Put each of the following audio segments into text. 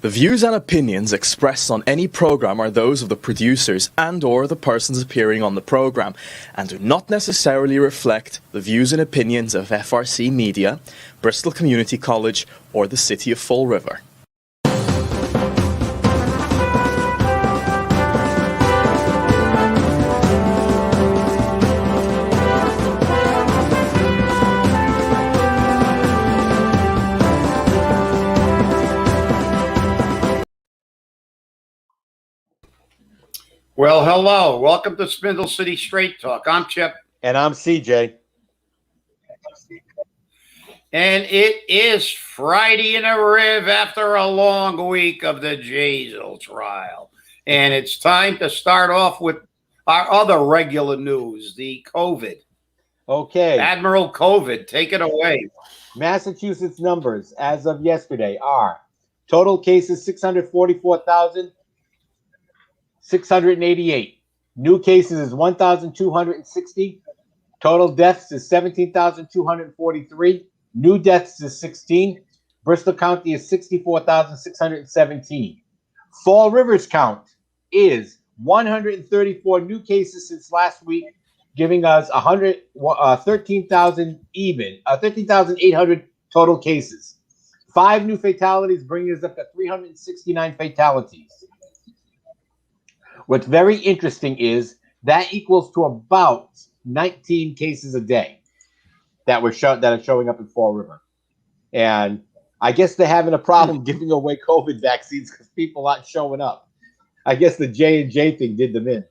The views and opinions expressed on any program are those of the producers and/or the persons appearing on the program, and do not necessarily reflect the views and opinions of FRC Media, Bristol Community College, or the City of Fall River. Well, hello. Welcome to Spindle City Straight Talk. I'm Chip. And I'm CJ. And it is Friday in a Riv after a long week of the Jasiel trial. And it's time to start off with our other regular news, the COVID. Okay. Admiral COVID, take it away. Massachusetts numbers as of yesterday are total cases 644,688. New cases is 1,260. Total deaths is 17,243. New deaths is 16. Bristol County is 64,617. Fall River's count is 134 new cases since last week, giving us 13,800 total cases. 5 new fatalities, bringing us up to 369 fatalities. What's very interesting is that equals to about 19 cases a day that are showing up in Fall River. And I guess they're having a problem giving away COVID vaccines because people aren't showing up. I guess the J&J thing did them in,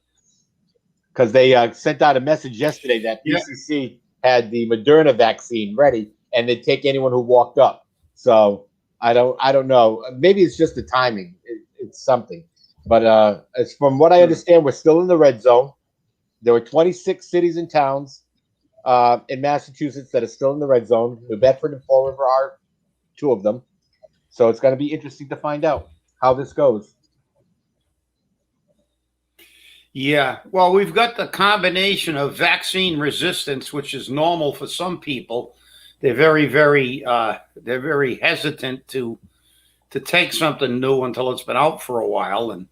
because they sent out a message yesterday that PCC had the Moderna vaccine ready and they'd take anyone who walked up. So I don't know. Maybe it's just the timing. It's something. But as from what I understand, we're still in the red zone. There were 26 cities and towns in Massachusetts that are still in the red zone. New Bedford and Fall River are 2 of them. So it's going to be interesting to find out how this goes. Yeah, well, we've got the combination of vaccine resistance, which is normal for some people. They're very hesitant to take something new until it's been out for a while, and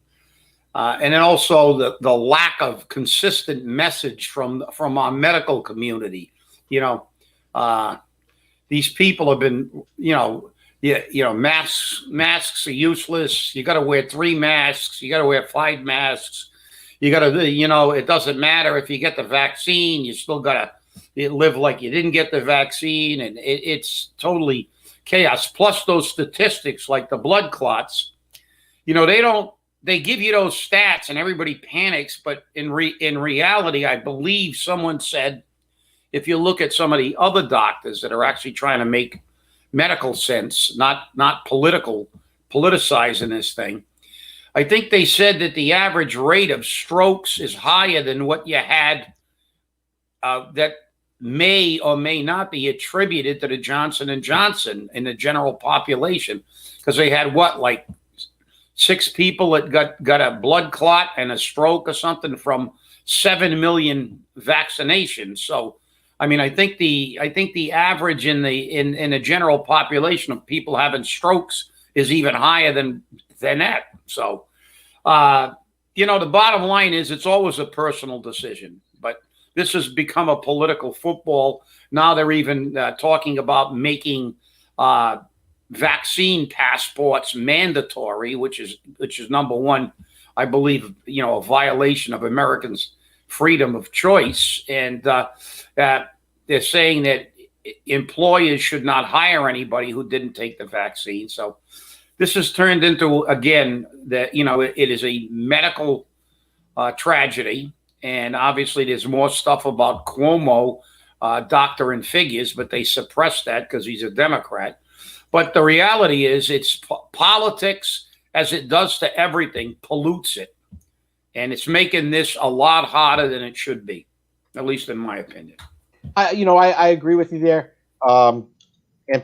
then also the lack of consistent message from our medical community. These people have been, masks are useless. You got to wear 3 masks. You got to wear 5 masks. You got to, it doesn't matter if you get the vaccine. You still got to live like you didn't get the vaccine, and it's totally chaos. Plus those statistics like the blood clots. They give you those stats and everybody panics, but in reality, I believe someone said, if you look at some of the other doctors that are actually trying to make medical sense, not politicizing this thing, I think they said that the average rate of strokes is higher than what you had that may or may not be attributed to the Johnson & Johnson in the general population, because they had 6 people that got a blood clot and a stroke or something from 7 million vaccinations. So, I mean, I think the average in the general population of people having strokes is even higher than that. So, the bottom line is it's always a personal decision, but this has become a political football. Now they're even talking about making vaccine passports mandatory, which is number one, I believe, a violation of Americans' freedom of choice. And they're saying that employers should not hire anybody who didn't take the vaccine. So this has turned into, again, that, it is a medical tragedy. And obviously there's more stuff about Cuomo doctoring figures, but they suppressed that because he's a Democrat. But the reality is it's politics, as it does to everything, pollutes it. And it's making this a lot harder than it should be, at least in my opinion. I agree with you there. And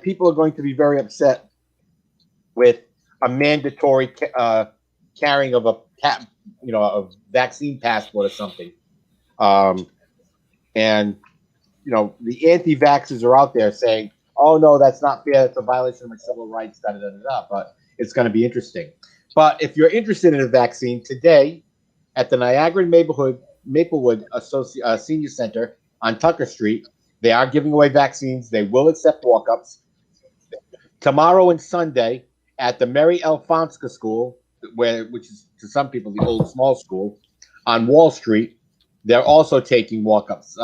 people are going to be very upset with a mandatory carrying of a vaccine passport or something. And the anti-vaxxers are out there saying, oh, no, that's not fair. That's a violation of my civil rights, But it's going to be interesting. But if you're interested in a vaccine, today at the Niagara Maplewood Senior Center on Tucker Street, they are giving away vaccines. They will accept walk-ups. Tomorrow and Sunday at the Mary Elfonska School, which is to some people the old small school, on Wall Street, they're also taking walk-ups.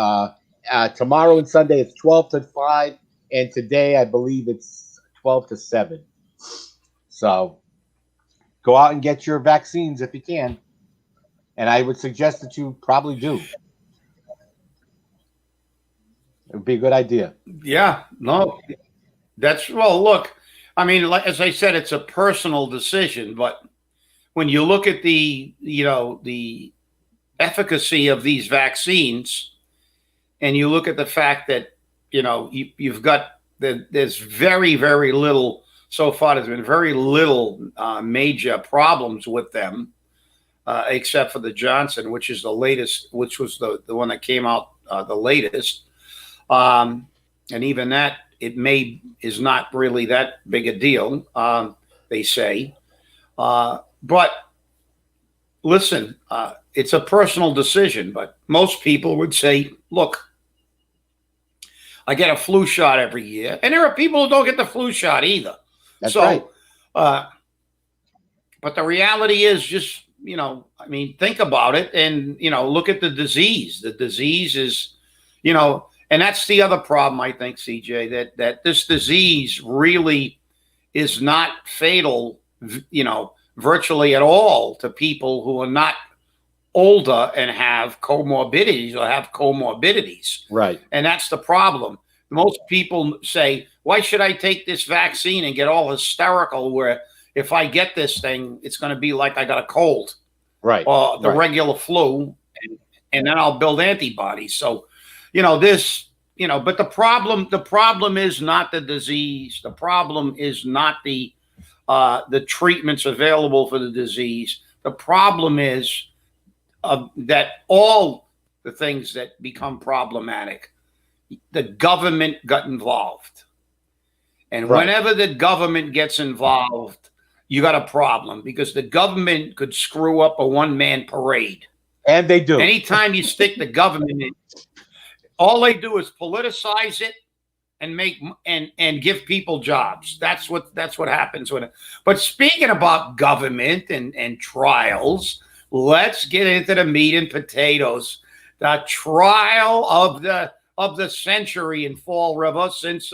Tomorrow and Sunday it's 12 to 5, and today I believe it's 12 to 7. So go out and get your vaccines if you can. And I would suggest that you probably do. It would be a good idea. Yeah, no, look, I mean, like, as I said, it's a personal decision, but when you look at the efficacy of these vaccines, and you look at the fact that, you've got, there's very, very little, so far there's been very little major problems with them, except for the Johnson, which is the latest, which was the one that came out the latest. And even that, is not really that big a deal, they say. But listen, it's a personal decision, but most people would say, look, I get a flu shot every year. And there are people who don't get the flu shot either. That's right. But the reality is just, I mean, think about it and, look at the disease. The disease is, and that's the other problem, I think, CJ, that this disease really is not fatal, virtually at all to people who are not older and have comorbidities or have comorbidities. Right. And that's the problem. Most people say, why should I take this vaccine and get all hysterical where if I get this thing, it's going to be like I got a cold. Right. Or the regular flu, and then I'll build antibodies. So, but the problem is not the disease. The problem is not the treatments available for the disease. The problem is that all the things that become problematic, the government got involved. And whenever the government gets involved, you got a problem because the government could screw up a one-man parade. And they do. Anytime you stick the government in, all they do is politicize it and make and give people jobs. That's what happens when it. But speaking about government and trials, let's get into the meat and potatoes. The trial of the century in Fall River since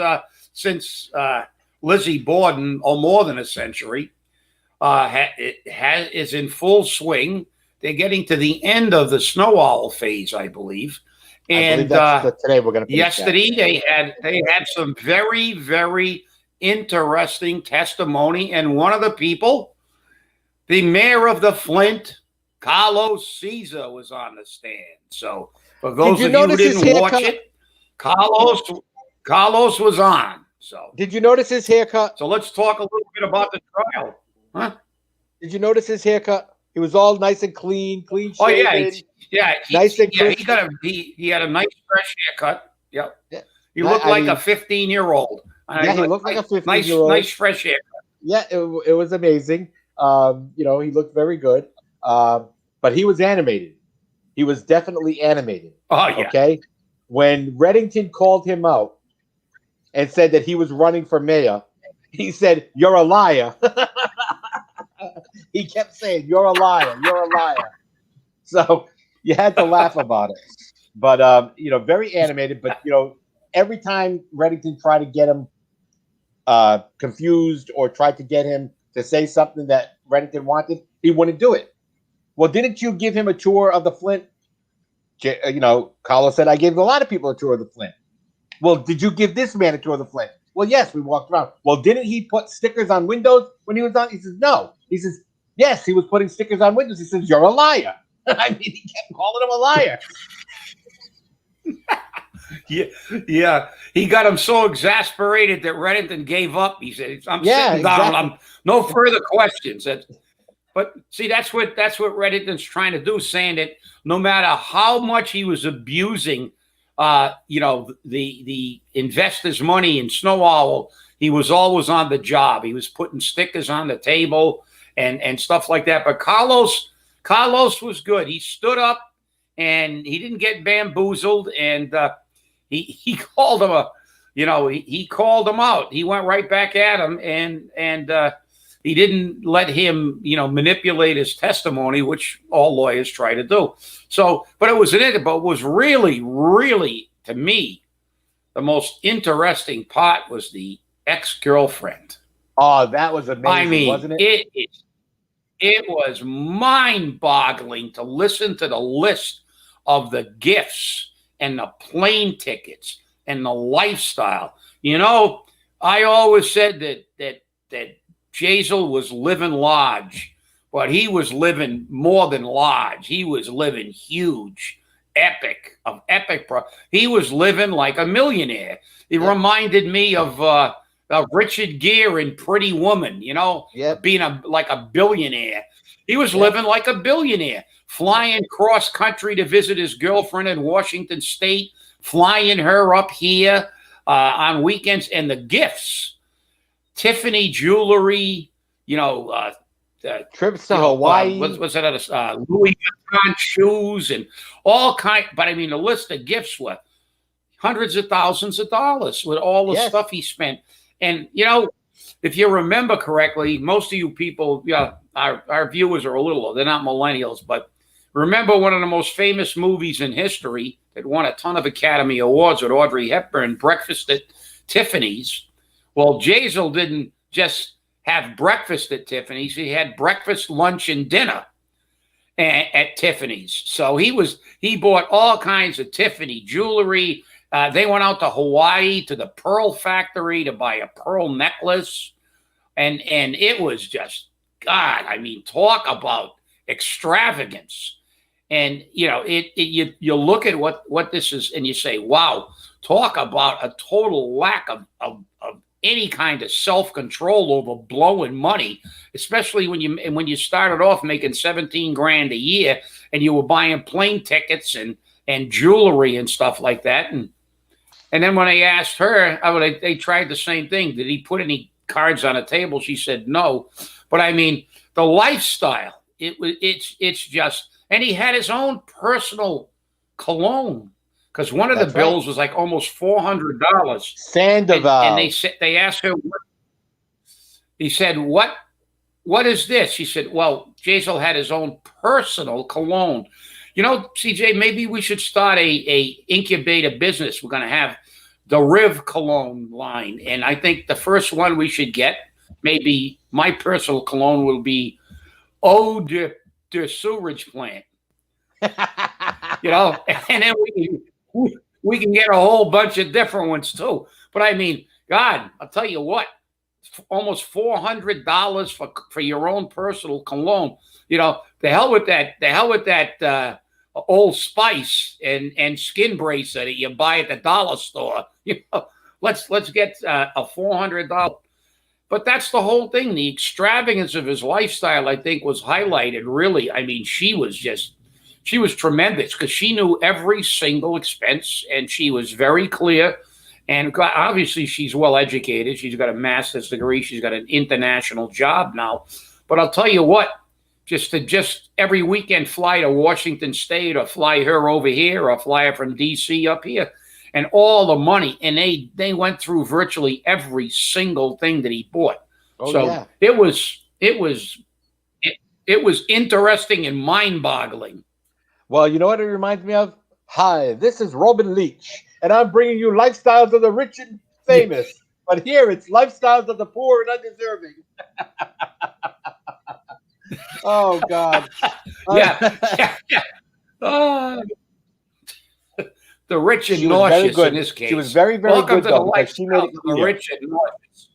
Lizzie Borden, or more than a century, is in full swing. They're getting to the end of the snow owl phase, I believe. And today we're going to. Yesterday they had some very, very interesting testimony, and one of the people, the mayor of the Flint, Carlos Cesar, was on the stand. So for those of you who didn't watch it, Carlos was on. So did you notice his haircut? So let's talk a little bit about the trial, huh? Did you notice his haircut? He was all nice and clean shaven. Oh yeah, nice and crisp. He had a nice fresh haircut. Yep. Yeah. He looked like a 15-year-old. Yeah, he looked like a 15-year-old. Nice fresh haircut. Yeah, it was amazing. He looked very good. But he was animated. He was definitely animated. Oh yeah. Okay. When Reddington called him out and said that he was running for mayor, he said, "You're a liar." He kept saying, "You're a liar. You're a liar." So you had to laugh about it. But very animated. But every time Reddington tried to get him confused or tried to get him to say something that Reddington wanted, he wouldn't do it. Well, didn't you give him a tour of the Flint? Carlos said, "I gave a lot of people a tour of the Flint." Well, did you give this man a tour of the Flint? Well, yes, we walked around. Well, didn't he put stickers on windows when he was on? He says, no. He says, yes, he was putting stickers on windows. He says, "You're a liar." I mean, he kept calling him a liar. Yeah. He got him so exasperated that Reddington gave up. He said, "I'm sitting down. I'm no further questions." But see, that's what Reddington's trying to do, saying that no matter how much he was abusing the investors' money in Snow Owl, he was always on the job. He was putting stickers on the table and stuff like that. But Carlos was good. He stood up and he didn't get bamboozled. And he called him he called him out. He went right back at him, and he didn't let him manipulate his testimony, which all lawyers try to do. So, but it was really, really, to me, the most interesting part was the ex-girlfriend. Oh, that was amazing, I mean, wasn't it? It was mind-boggling to listen to the list of the gifts and the plane tickets and the lifestyle. I always said that Jasiel was living large, but he was living more than large. He was living huge, epic. He was living like a millionaire. It reminded me of Richard Gere in Pretty Woman, being like a billionaire. He was living like a billionaire, flying cross country to visit his girlfriend in Washington State, flying her up here on weekends, and the gifts, Tiffany jewelry, trips to Hawaii. What's that? Louis Vuitton shoes and all kind. But I mean, the list of gifts were hundreds of thousands of dollars with all the stuff he spent. And if you remember correctly, most of you people, our viewers are they're not millennials, but remember one of the most famous movies in history that won a ton of Academy Awards with Audrey Hepburn, Breakfast at Tiffany's. Well, Jasiel didn't just have breakfast at Tiffany's. He had breakfast, lunch, and dinner at Tiffany's. So he bought all kinds of Tiffany jewelry. They went out to Hawaii to the pearl factory to buy a pearl necklace. And it was just, God, I mean, talk about extravagance. And, you look at what this is and you say, wow, talk about a total lack of any kind of self-control over blowing money, especially when you started off making $17,000 a year and you were buying plane tickets and jewelry and stuff like that. And then when I asked her, they tried the same thing. Did he put any cards on a table? She said no. But I mean, the lifestyle, it's just, and he had his own personal cologne. Because one of the bills was like almost $400. Sandoval. And they asked her, he said, what is this? She said, well, Jasiel had his own personal cologne. CJ, maybe we should start a incubator business. We're going to have the Riv cologne line. And I think the first one we should get, maybe my personal cologne will be Eau de Sewage Plant. And then we can get a whole bunch of different ones too. But I mean, God, I'll tell you what, almost $400 for your own personal cologne. The hell with that Old Spice and skin bracer that you buy at the dollar store. Let's get a $400. But that's the whole thing. The extravagance of his lifestyle, I think, was highlighted. Really, I mean, she was tremendous because she knew every single expense and she was very clear. And obviously, she's well educated. She's got a master's degree. She's got an international job now. But I'll tell you what, just every weekend fly to Washington State or fly her over here or fly her from D.C. up here and all the money. And they went through virtually every single thing that he bought. It was interesting and mind-boggling. Well, you know what it reminds me of? Hi, this is Robin Leach, and I'm bringing you lifestyles of the rich and famous. Yeah. But here it's lifestyles of the poor and undeserving. Oh, God. Yeah. The rich and nauseous in this case. She was very, very Welcome good, though. She made it clear. Rich and nauseous.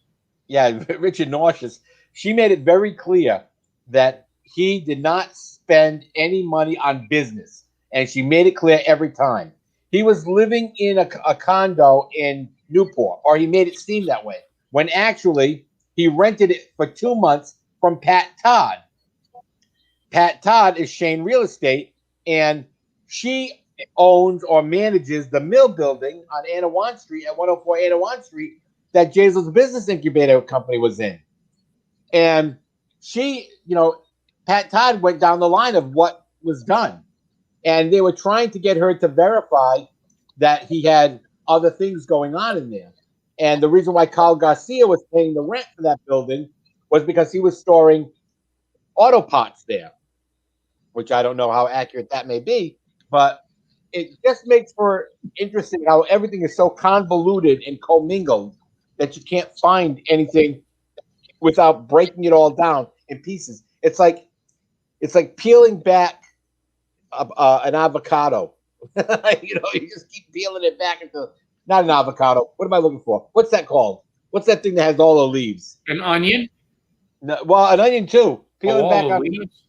Yeah, rich and nauseous. She made it very clear that he did not spend any money on business. And she made it clear every time. He was living in a condo in Newport, or he made it seem that way, when actually he rented it for 2 months from Pat Todd. Pat Todd is Shane Real Estate, and she owns or manages the mill building on Anawan Street at 104 Anawan Street that Jasiel's business incubator company was in. And she, Pat Todd went down the line of what was done. And they were trying to get her to verify that he had other things going on in there. And the reason why Carl Garcia was paying the rent for that building was because he was storing auto parts there, which I don't know how accurate that may be, but it just makes for interesting how everything is so convoluted and commingled that you can't find anything without breaking it all down in pieces. It's like peeling back an avocado. You just keep peeling it back into not an avocado. What am I looking for? What's that called? What's that thing that has all the leaves? An onion? No, well, an onion too. Peeling back on leaves.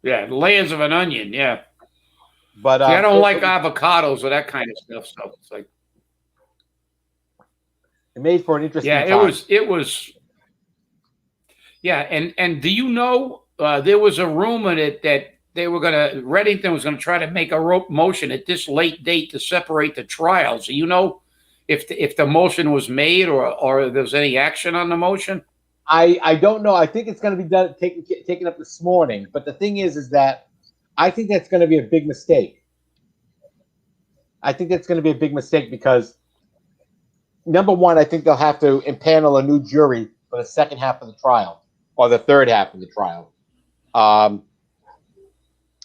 Yeah, layers of an onion. Yeah, but see, I don't like avocados or that kind of stuff. So it's like it made for an interesting. Yeah, time. It was. Yeah, and do you know there was a rumor that they were Reddington was gonna try to make a motion at this late date to separate the trials. Do you know if the motion was made or there's any action on the motion? I don't know. I think it's going to be done taken up this morning. But the thing is that I think that's going to be a big mistake. I think that's going to be a big mistake because, number one, I think they'll have to impanel a new jury for the second half of the trial or the third half of the trial.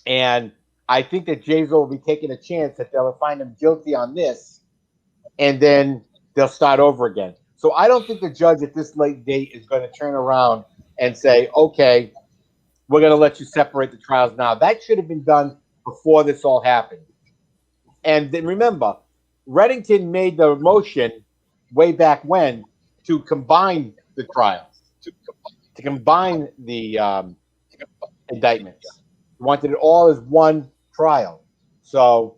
And I think that Jasiel will be taking a chance that they'll find him guilty on this, and then they'll start over again. So I don't think the judge at this late date is going to turn around and say, okay, we're going to let you separate the trials now. That should have been done before this all happened. And then remember, Reddington made the motion way back when to combine the trials, to combine the indictments. He wanted it all as one trial. So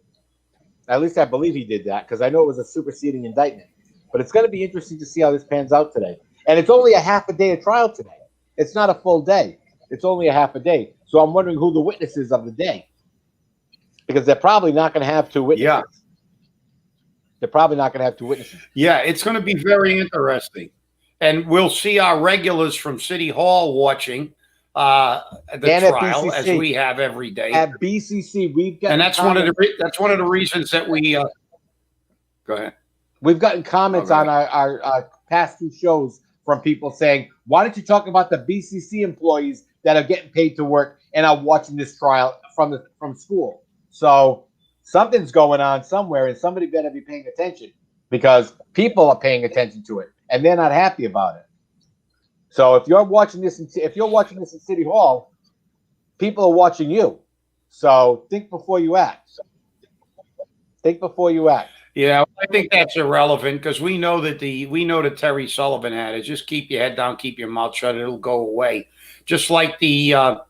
at least I believe he did that because I know it was a superseding indictment. But it's going to be interesting to see how this pans out today. And it's only a half a day of trial today. It's not a full day. It's only a half a day. So I'm wondering who the witnesses of the day. Because they're probably not going to have two witnesses. Yeah. They're probably not going to have two witnesses. Yeah, it's going to be very interesting. And we'll see our regulars from City Hall watching the trial as we have every day. At BCC, we've got, and that's one of the reasons that we go ahead. We've gotten comments on our past two shows from people saying, why don't you talk about the BCC employees that are getting paid to work and are watching this trial from school? So something's going on somewhere, and somebody better be paying attention because people are paying attention to it, and they're not happy about it. So if you're watching this in City Hall, people are watching you. So think before you act. Think before you act. Yeah, I think that's irrelevant because we know that Terry Sullivan had it. Just keep your head down, keep your mouth shut. It'll go away. Just like that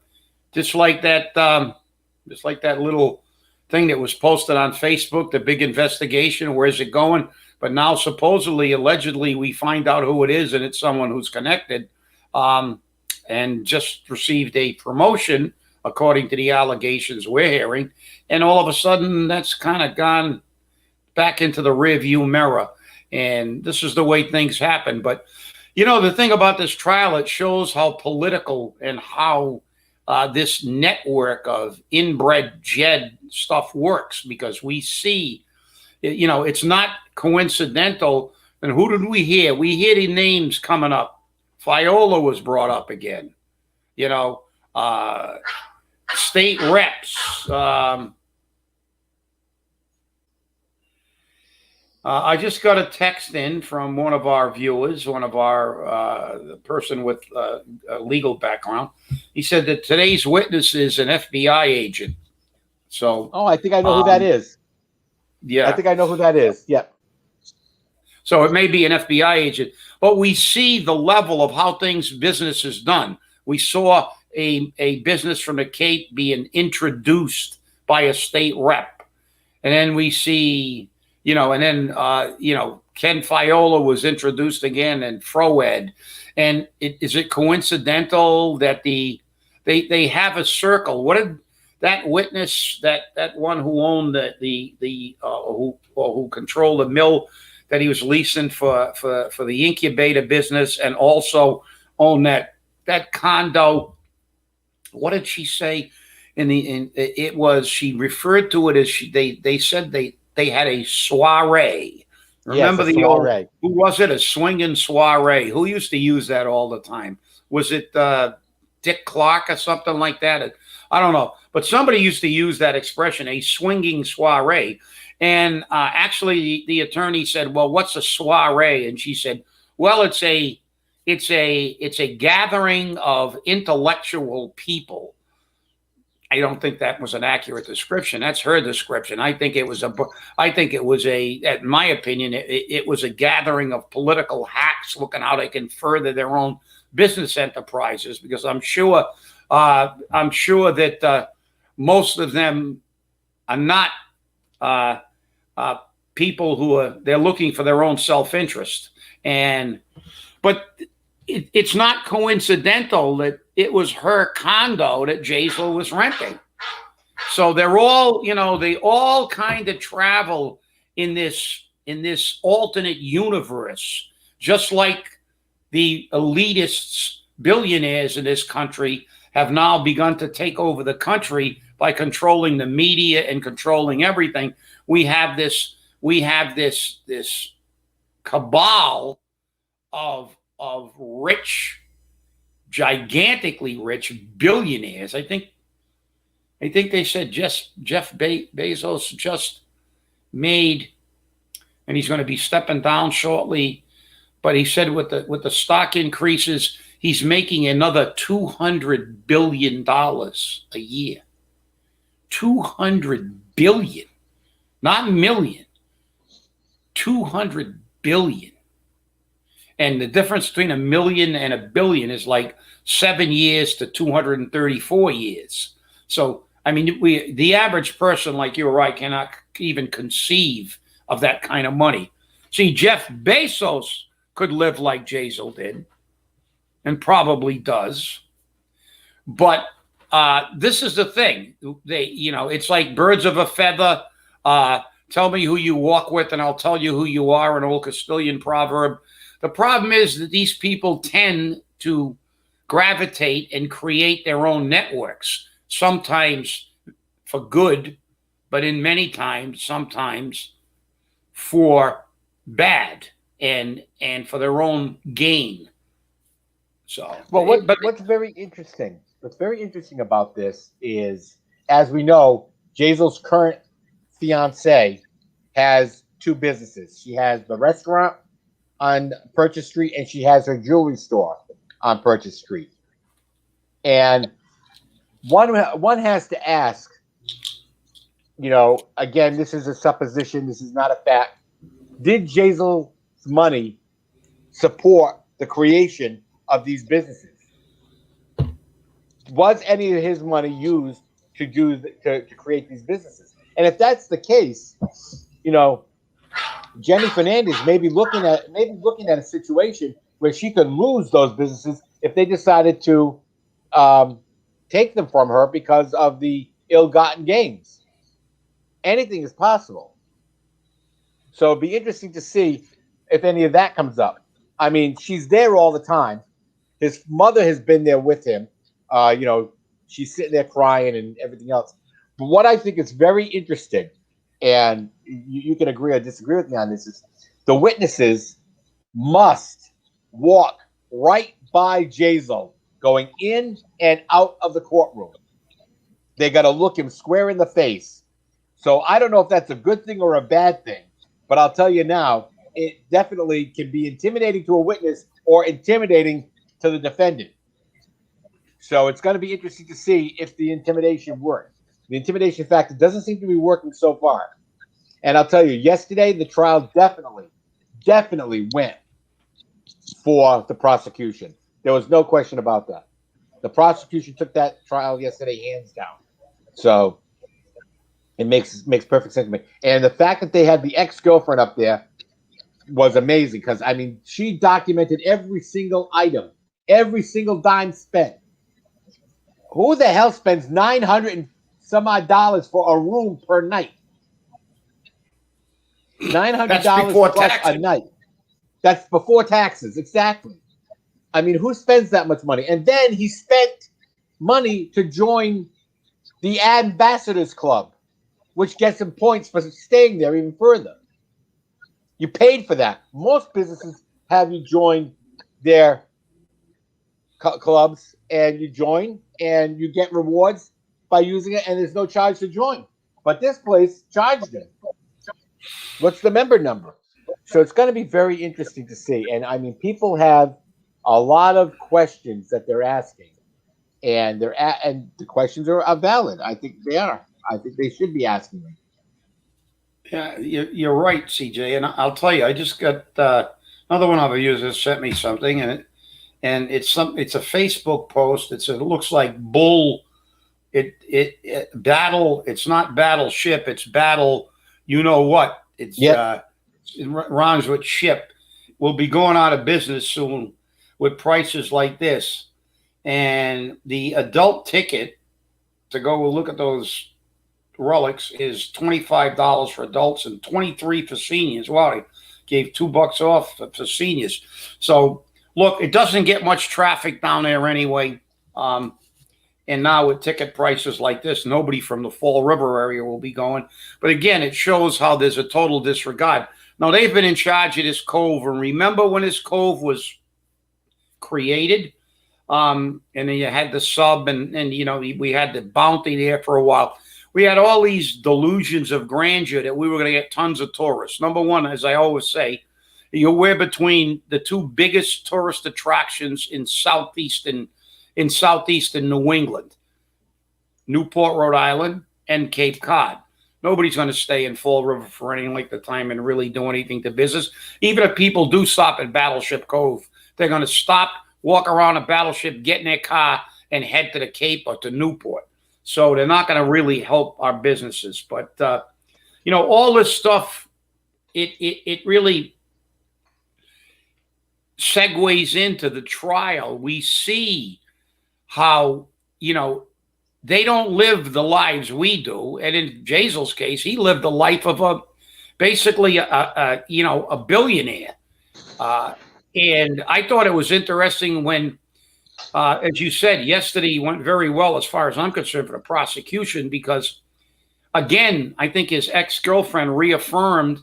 little thing that was posted on Facebook, the big investigation. Where's it going? But now, supposedly, allegedly, we find out who it is, and it's someone who's connected, and just received a promotion according to the allegations we're hearing. And all of a sudden, that's kind of gone back into the rearview mirror. And this is the way things happen. But, the thing about this trial, it shows how political and how this network of inbred Jed stuff works, because we see, it's not coincidental. And who did we hear? We hear the names coming up. Fiola was brought up again, state reps, I just got a text in from one of our viewers, the person with a legal background. He said that today's witness is an FBI agent. So, I think I know who that is. Yeah, I think I know who that is. Yep. So it may be an FBI agent, but we see the level of how business is done. We saw a business from the Cape being introduced by a state rep, and then we see. Ken Fiola was introduced again, and Froed. And is it coincidental that they have a circle? that witness, that one who owned who controlled the mill that he was leasing for the incubator business, and also owned that condo. What did she say? She referred to it as they said they had a soiree. Remember yes, the soiree. old, who was it? A swinging soiree. Who used to use that all the time? Was it Dick Clark or something like that? I don't know. But somebody used to use that expression, a swinging soiree. And actually, the attorney said, "Well, what's a soiree?" And she said, "Well, it's a gathering of intellectual people." I don't think that was an accurate description. That's her description. I think it was in my opinion, it was a gathering of political hacks looking how they can further their own business enterprises, because I'm sure that most of them are not people who they're looking for their own self-interest. But it's not coincidental that it was her condo that Jasiel was renting. So they're all, they all kind of travel in this alternate universe, just like the elitists, billionaires in this country have now begun to take over the country by controlling the media and controlling everything. We have this cabal of rich, gigantically rich billionaires. I think they said Jeff Bezos just made, and he's going to be stepping down shortly, but he said with the stock increases, he's making another $200 billion a year. 200 billion, not million, 200 billion. And the difference between a million and a billion is like 7 years to 234 years. So, I mean, the average person like you or I cannot even conceive of that kind of money. See, Jeff Bezos could live like Jasiel did, and probably does. But this is the thing. It's like birds of a feather. Tell me who you walk with, and I'll tell you who you are, an old Castilian proverb. The problem is that these people tend to gravitate and create their own networks, sometimes for good, but sometimes for bad and for their own gain. So, well, what's very interesting about this is, as we know, Jasiel's current fiance has two businesses. She has the restaurant on Purchase Street, and she has her jewelry store on Purchase Street. And one has to ask, again, this is a supposition, this is not a fact. Did Jasiel's money support the creation of these businesses? Was any of his money used to create these businesses? And if that's the case, Jenny Fernandez may be looking at a situation where she could lose those businesses if they decided to take them from her because of the ill-gotten gains. Anything is possible. So it'd be interesting to see if any of that comes up. I mean, she's there all the time. His mother has been there with him. She's sitting there crying and everything else. But what I think is very interesting, and you can agree or disagree with me on this, is the witnesses must walk right by Jasiel going in and out of the courtroom. They got to look him square in the face. So I don't know if that's a good thing or a bad thing, but I'll tell you now, it definitely can be intimidating to a witness or intimidating to the defendant. So it's going to be interesting to see if the intimidation works. The intimidation factor doesn't seem to be working so far. And I'll tell you, yesterday, the trial definitely went for the prosecution. There was no question about that. The prosecution took that trial yesterday hands down. So it makes perfect sense to me. And the fact that they had the ex-girlfriend up there was amazing because, I mean, she documented every single item, every single dime spent. Who the hell spends $950 some odd dollars for a room per night. $900 plus taxes. a night. That's before taxes, exactly. I mean, who spends that much money? And then he spent money to join the Ambassadors Club, which gets him points for staying there even further. You paid for that. Most businesses have you join their clubs, and you join, and you get rewards by using it, and there's no charge to join. But this place charged him. What's the member number? So it's going to be very interesting to see. And I mean, people have a lot of questions that they're asking, and and the questions are valid. I think they are. I think they should be asking them. Yeah, you're right, CJ. And I'll tell you, I just got another one of our users sent me something, and it's a Facebook post. It looks like bull. It battle. It's not battleship. It's battle. You know what? It's it rhymes with ship. We'll be going out of business soon with prices like this. And the adult ticket to go look at those relics is $25 for adults and $23 for seniors. Wow, they gave $2 off for seniors. So look, it doesn't get much traffic down there anyway. And now with ticket prices like this, nobody from the Fall River area will be going. But again, it shows how there's a total disregard. Now, they've been in charge of this cove. And remember when this cove was created? And then you had the sub and you know, we had the bounty there for a while. We had all these delusions of grandeur that we were going to get tons of tourists. Number one, as I always say, we're between the two biggest tourist attractions in southeastern New England, Newport, Rhode Island, and Cape Cod. Nobody's going to stay in Fall River for any length of time and really do anything to business. Even if people do stop at Battleship Cove, they're going to stop, walk around a Battleship, get in their car, and head to the Cape or to Newport. So they're not going to really help our businesses. But, you know, all this stuff, it really segues into the trial. We see how, you know, they don't live the lives we do. And in Jasiel's case, he lived the life of basically a billionaire. And I thought it was interesting when, as you said, yesterday went very well as far as I'm concerned for the prosecution, because, again, I think his ex-girlfriend reaffirmed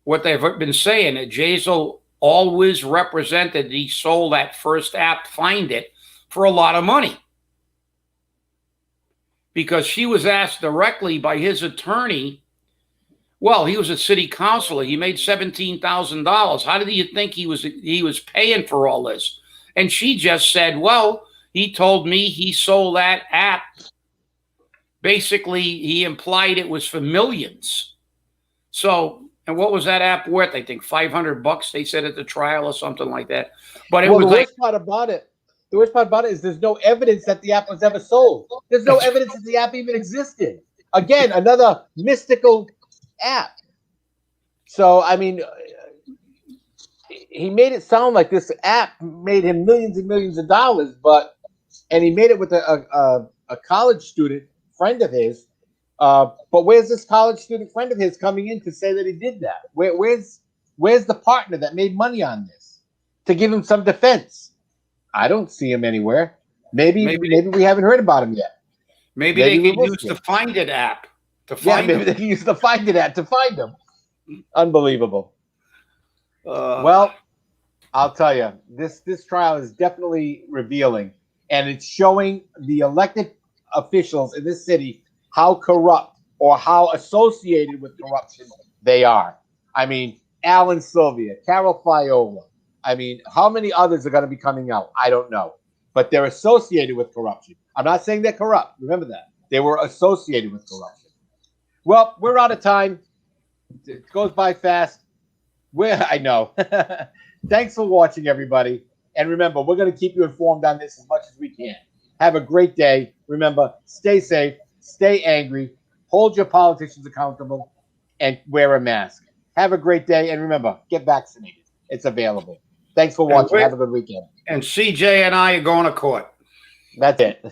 what they've been saying, that Jasiel always represented he sold that first app, Find It, for a lot of money. Because she was asked directly by his attorney, well, he was a city councilor. He made $17,000. How did you think he was paying for all this? And she just said, well, he told me he sold that app. Basically, he implied it was for millions. So, and what was that app worth? I think $500, they said at the trial or something like that. But it was the worst part about it is there's no evidence that the app was ever sold. There's no evidence that the app even existed. Again, another mystical app. So, I mean, he made it sound like this app made him millions and millions of dollars, and he made it with a college student friend of his. But where's this college student friend of his coming in to say that he did that? Where's the partner that made money on this to give him some defense? I don't see him anywhere. Maybe we haven't heard about him yet. Maybe they can use the Find It app to find him. Maybe they can use the Find It app to find him. Unbelievable. Well, I'll tell you, this trial is definitely revealing, and it's showing the elected officials in this city how corrupt or how associated with corruption they are. I mean, Alan Sylvia, Carol Fiola. I mean, how many others are going to be coming out? I don't know. But they're associated with corruption. I'm not saying they're corrupt. Remember that. They were associated with corruption. Well, we're out of time. It goes by fast. I know. Thanks for watching, everybody. And remember, we're going to keep you informed on this as much as we can. Have a great day. Remember, stay safe, stay angry, hold your politicians accountable, and wear a mask. Have a great day. And remember, get vaccinated. It's available. Thanks for watching. Have a good weekend. And CJ and I are going to court. That's it.